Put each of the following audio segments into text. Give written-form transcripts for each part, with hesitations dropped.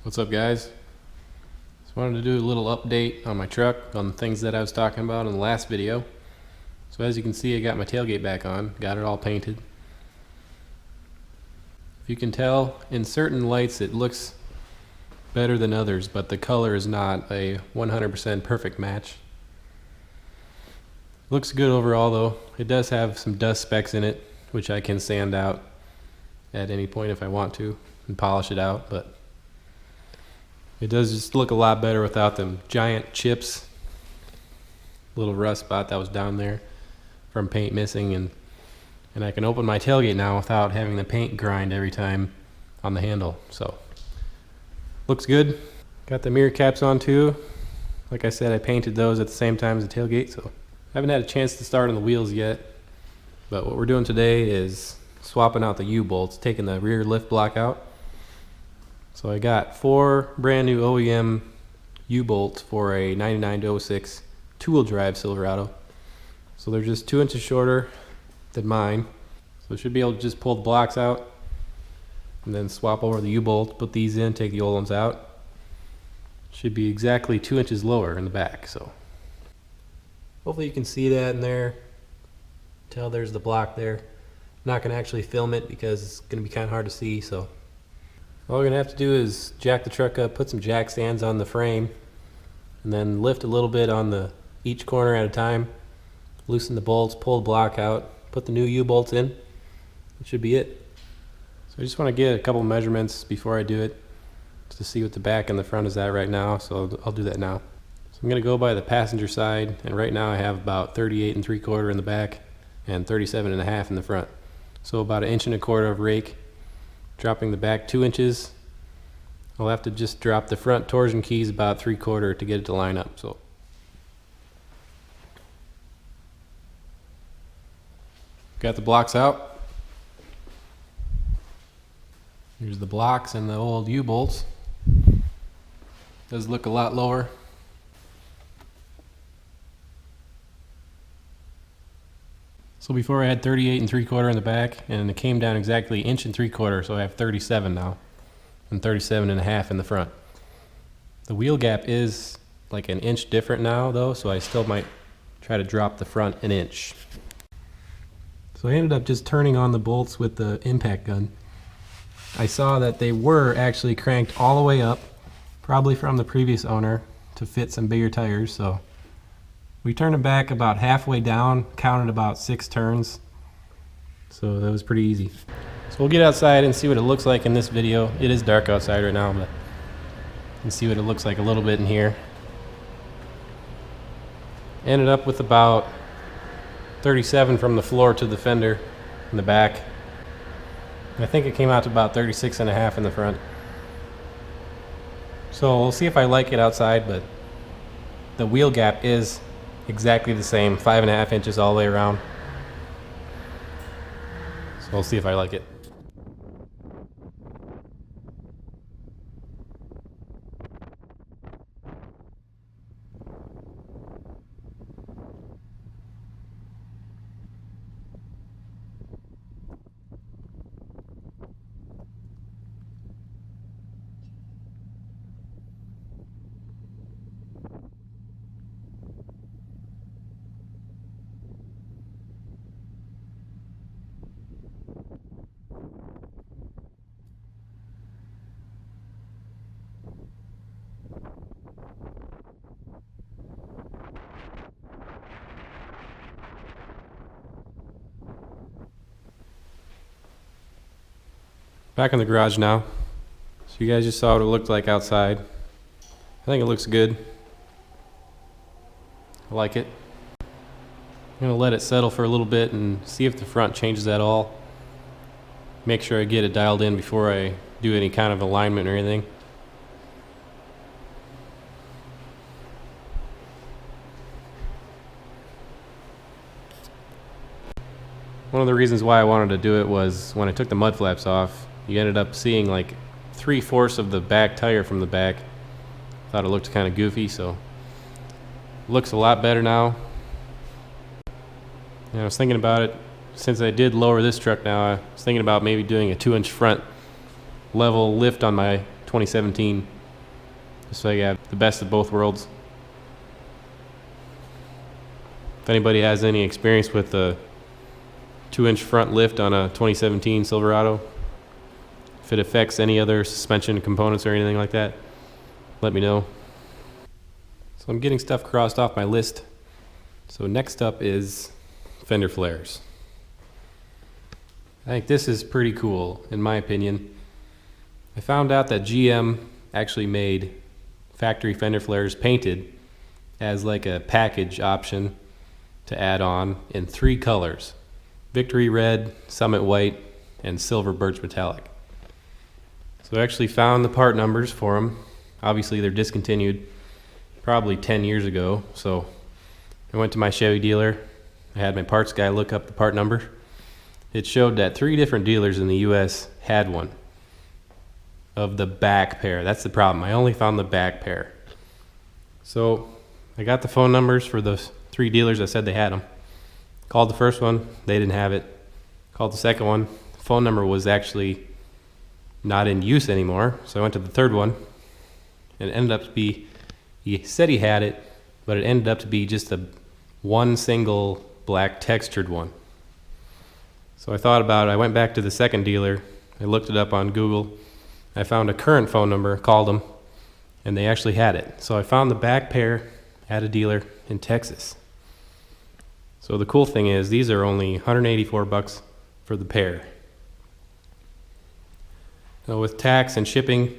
What's up, guys? Just wanted to do a little update on my truck on the things that I was talking about in the last video. So as you can see, I got my tailgate back on, got it all painted. If you can tell, in certain lights it looks better than others, but the color is not a 100% perfect match. Looks good overall though. It does have some dust specks in it, which I can sand out at any point if I want to and polish it out, but it does just look a lot better without them giant chips, little rust spot that was down there from paint missing, and I can open my tailgate now without having the paint grind every time on the handle. So looks good. Got the mirror caps on too. Like I said, I painted those at the same time as the tailgate, so I haven't had a chance to start on the wheels yet. But what we're doing today is swapping out the U-bolts, taking the rear lift block out. So I got 4 brand new OEM U-bolts for a 99 to 06 two-wheel drive Silverado. So they're just 2 inches shorter than mine. So I should be able to just pull the blocks out and then swap over the U-bolts, put these in, take the old ones out. Should be exactly 2 inches lower in the back. So hopefully you can see that in there. Tell there's the block there. I'm not going to actually film it because it's going to be kind of hard to see. So all we're going to have to do is jack the truck up, put some jack stands on the frame, and then lift a little bit on each corner at a time, loosen the bolts, pull the block out, put the new U-bolts in. That should be it. So I just want to get a couple measurements before I do it, just to see what the back and the front is at right now, so I'll do that now. So I'm going to go by the passenger side, and right now I have about 38 3/4 in the back and 37 1/2 in the front. So about 1 1/4 of rake. Dropping the back 2 inches. I'll have to just drop the front torsion keys about 3/4 to get it to line up. So got the blocks out. Here's the blocks and the old U-bolts. Does look a lot lower. So before I had 38 3/4 in the back, and it came down exactly 1 3/4, so I have 37 now, and 37 1/2 in the front. The wheel gap is like 1 inch different now though, so I still might try to drop the front 1 inch. So I ended up just turning on the bolts with the impact gun. I saw that they were actually cranked all the way up, probably from the previous owner, to fit some bigger tires, so we turned them back about halfway down, counted about 6 turns, so that was pretty easy. So we'll get outside and see what it looks like in this video. It is dark outside right now, but you can see what it looks like a little bit in here. Ended up with about 37 from the floor to the fender in the back. I think it came out to about 36 1/2 in the front. So we'll see if I like it outside, but the wheel gap is exactly the same, 5 1/2 inches all the way around. So we'll see if I like it. Back in the garage now. So you guys just saw what it looked like outside. I think it looks good. I like it. I'm going to let it settle for a little bit and see if the front changes at all. Make sure I get it dialed in before I do any kind of alignment or anything. One of the reasons why I wanted to do it was when I took the mud flaps off, you ended up seeing like 3/4 of the back tire from the back. Thought it looked kind of goofy, so looks a lot better now. And I was thinking about it, since I did lower this truck now, I was thinking about maybe doing a 2-inch front level lift on my 2017, just so you have the best of both worlds. If anybody has any experience with the 2-inch front lift on a 2017 Silverado, if it affects any other suspension components or anything like that, let me know. So I'm getting stuff crossed off my list. So next up is fender flares. I think this is pretty cool, in my opinion. I found out that GM actually made factory fender flares painted as like a package option to add on in 3 colors: Victory Red, Summit White, and Silver Birch Metallic. So I actually found the part numbers for them. Obviously they're discontinued probably 10 years ago, so I went to my Chevy dealer. I had my parts guy look up the part number. It showed that 3 different dealers in the US had one of the back pair. That's the problem. I only found the back pair. So I got the phone numbers for the 3 dealers that said they had them. Called the first one, they didn't have it. Called the second one, the phone number was actually not in use anymore. So I went to the third one, and it ended up to be, he said he had it, but it ended up to be just one single black textured one. So I thought about it. I went back to the second dealer. I looked it up on Google. I found a current phone number, called them, and they actually had it. So I found the back pair at a dealer in Texas. So the cool thing is these are only $184 for the pair. Now with tax and shipping, it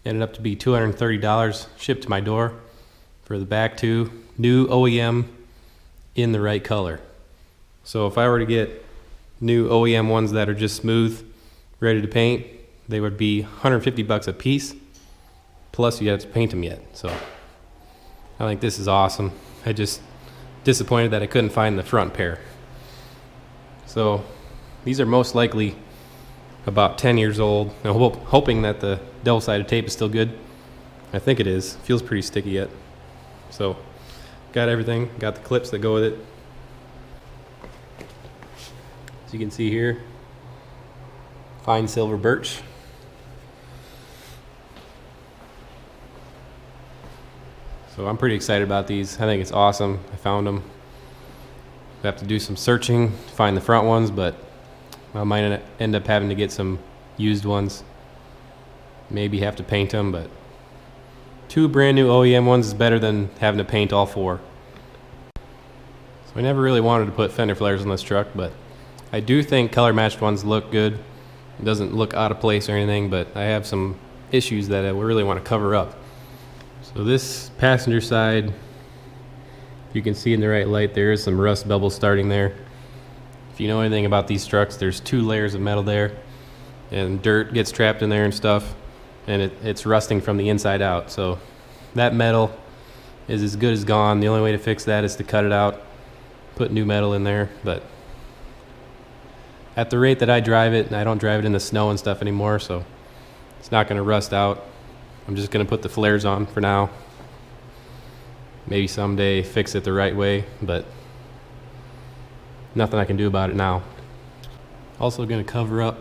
ended up to be $230 shipped to my door for the back 2, new OEM in the right color. So if I were to get new OEM ones that are just smooth, ready to paint, they would be $150 a piece, plus you have to paint them yet. So I think this is awesome. I just disappointed that I couldn't find the front pair. So these are most likely about 10 years old. I'm hoping that the double-sided tape is still good. I think it is. Feels pretty sticky yet. So got everything, got the clips that go with it. As you can see here, fine silver birch. So I'm pretty excited about these. I think it's awesome. I found them. We have to do some searching to find the front ones, but I might end up having to get some used ones. Maybe have to paint them, but 2 brand new OEM ones is better than having to paint all 4. So I never really wanted to put fender flares on this truck, but I do think color matched ones look good. It doesn't look out of place or anything, but I have some issues that I really want to cover up. So this passenger side, if you can see in the right light, there is some rust bubbles starting there. If you know anything about these trucks, there's 2 layers of metal there, and dirt gets trapped in there and stuff, and it's rusting from the inside out. So that metal is as good as gone. The only way to fix that is to cut it out, put new metal in there. But at the rate that I drive it, and I don't drive it in the snow and stuff anymore, so it's not going to rust out. I'm just going to put the flares on for now. Maybe someday fix it the right way, but nothing I can do about it now. Also going to cover up,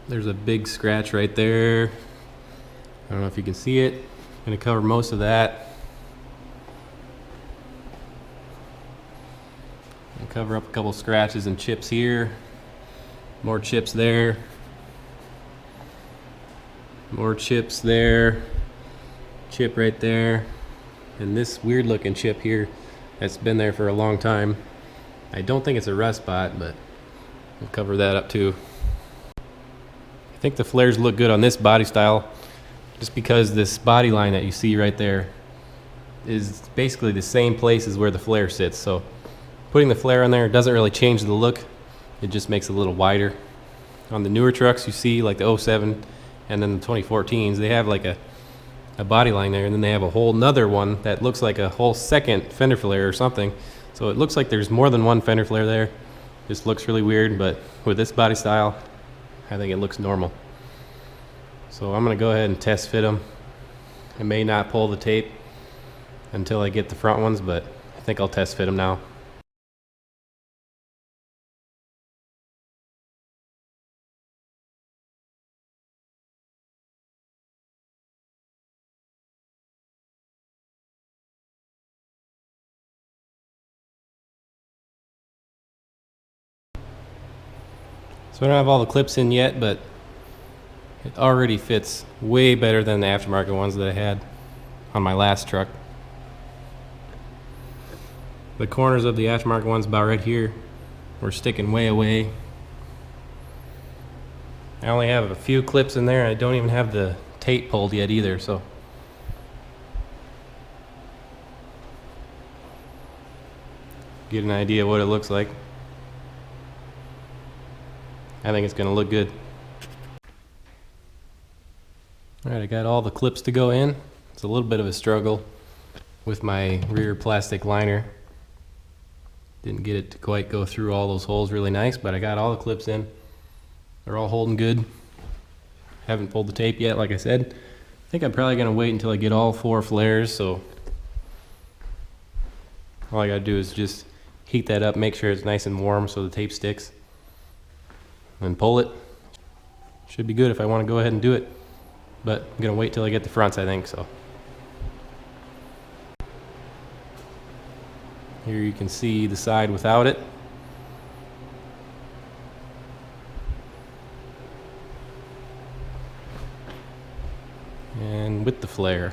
there's a big scratch right there. I don't know if you can see it. I'm going to cover most of that. And cover up a couple scratches and chips here. More chips there. More chips there. Chip right there. And this weird looking chip here that's been there for a long time. I don't think it's a rust spot, but we'll cover that up too. I think the flares look good on this body style just because this body line that you see right there is basically the same place as where the flare sits. So putting the flare on there doesn't really change the look. It just makes it a little wider. On the newer trucks you see, like the 07 and then the 2014s, they have like a body line there, and then they have a whole nother one that looks like a whole second fender flare or something. So it looks like there's more than one fender flare there. Just looks really weird, but with this body style, I think it looks normal. So I'm going to go ahead and test fit them. I may not pull the tape until I get the front ones, but I think I'll test fit them now. So I don't have all the clips in yet, but it already fits way better than the aftermarket ones that I had on my last truck. The corners of the aftermarket ones about right here were sticking way away. I only have a few clips in there, and I don't even have the tape pulled yet either, so get an idea what it looks like. I think it's going to look good. Alright, I got all the clips to go in. It's a little bit of a struggle with my rear plastic liner. Didn't get it to quite go through all those holes really nice, but I got all the clips in. They're all holding good. Haven't pulled the tape yet, like I said. I think I'm probably going to wait until I get all 4 flares, so all I got to do is just heat that up, make sure it's nice and warm so the tape sticks, and pull it. Should be good if I want to go ahead and do it, but I'm going to wait till I get the fronts, I think. So here you can see the side without it. And with the flare.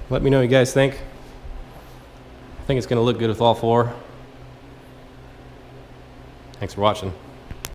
Let me know what you guys think. I think it's going to look good with all 4. Thanks for watching.